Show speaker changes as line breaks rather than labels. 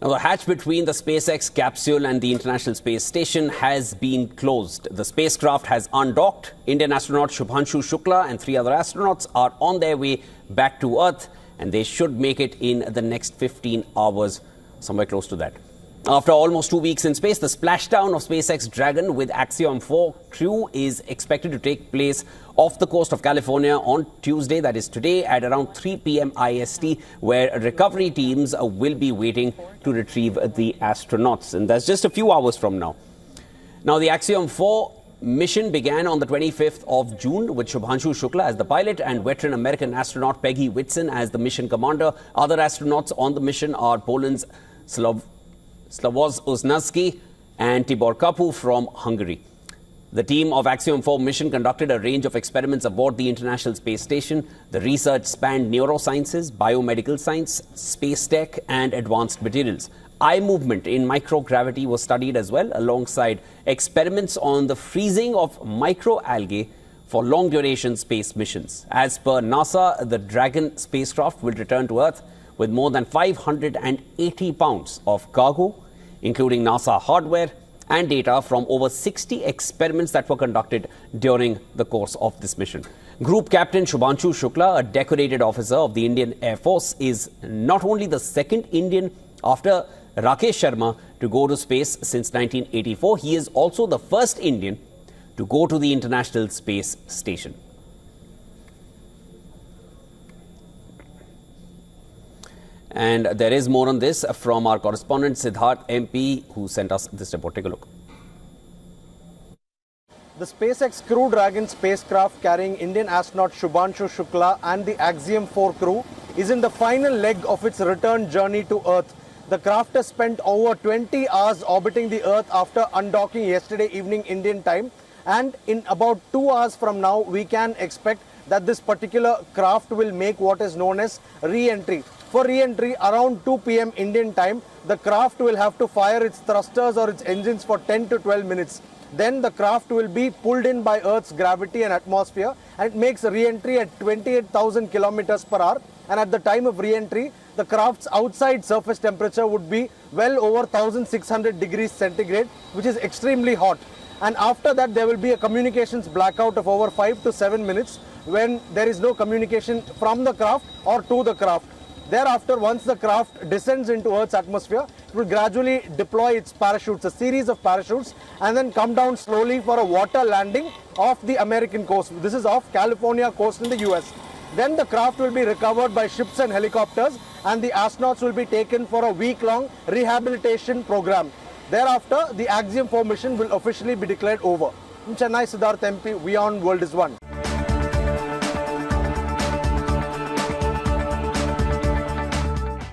Now, the hatch between the SpaceX capsule and the International Space Station has been closed. The spacecraft has undocked. Indian astronaut Shubhanshu Shukla and 3 other astronauts are on their way back to Earth, and they should make it in the next 15 hours, somewhere close to that. After almost 2 weeks in space, the splashdown of SpaceX Dragon with Axiom-4 crew is expected to take place off the coast of California on Tuesday, that is today, at around 3 p.m. IST, where recovery teams will be waiting to retrieve the astronauts. And that's just a few hours from now. Now, the Axiom-4 mission began on the 25th of June with Shubhanshu Shukla as the pilot and veteran American astronaut Peggy Whitson as the mission commander. Other astronauts on the mission are Poland's Slavoj Uznański and Tibor Kapu from Hungary. The team of Axiom-4 mission conducted a range of experiments aboard the International Space Station. The research spanned neurosciences, biomedical science, space tech and advanced materials. Eye movement in microgravity was studied as well, alongside experiments on the freezing of microalgae for long-duration space missions. As per NASA, the Dragon spacecraft will return to Earth with more than 580 pounds of cargo, including NASA hardware and data from over 60 experiments that were conducted during the course of this mission. Group Captain Shubhanshu Shukla, a decorated officer of the Indian Air Force, is not only the second Indian after Rakesh Sharma to go to space since 1984, he is also the first Indian to go to the International Space Station. And there is more on this from our correspondent Siddharth MP, who sent us this report. Take a look.
The SpaceX Crew Dragon spacecraft carrying Indian astronaut Shubhanshu Shukla and the Axiom-4 crew is in the final leg of its return journey to Earth. The craft has spent over 20 hours orbiting the Earth after undocking yesterday evening Indian time, and in about 2 hours from now we can expect that this particular craft will make what is known as re-entry. For re-entry, around 2 p.m. Indian time, the craft will have to fire its thrusters or its engines for 10 to 12 minutes. Then the craft will be pulled in by Earth's gravity and atmosphere, and it makes re-entry at 28,000 kilometers per hour. And at the time of re-entry, the craft's outside surface temperature would be well over 1,600 degrees centigrade, which is extremely hot. And after that, there will be a communications blackout of over 5 to 7 minutes when there is no communication from the craft or to the craft. Thereafter, once the craft descends into Earth's atmosphere, it will gradually deploy its parachutes, a series of parachutes, and then come down slowly for a water landing off the American coast. This is off California coast in the US. Then the craft will be recovered by ships and helicopters, and the astronauts will be taken for a week-long rehabilitation program. Thereafter, the Axiom-4 mission will officially be declared over. In Chennai, Siddharth MP, WION World is One.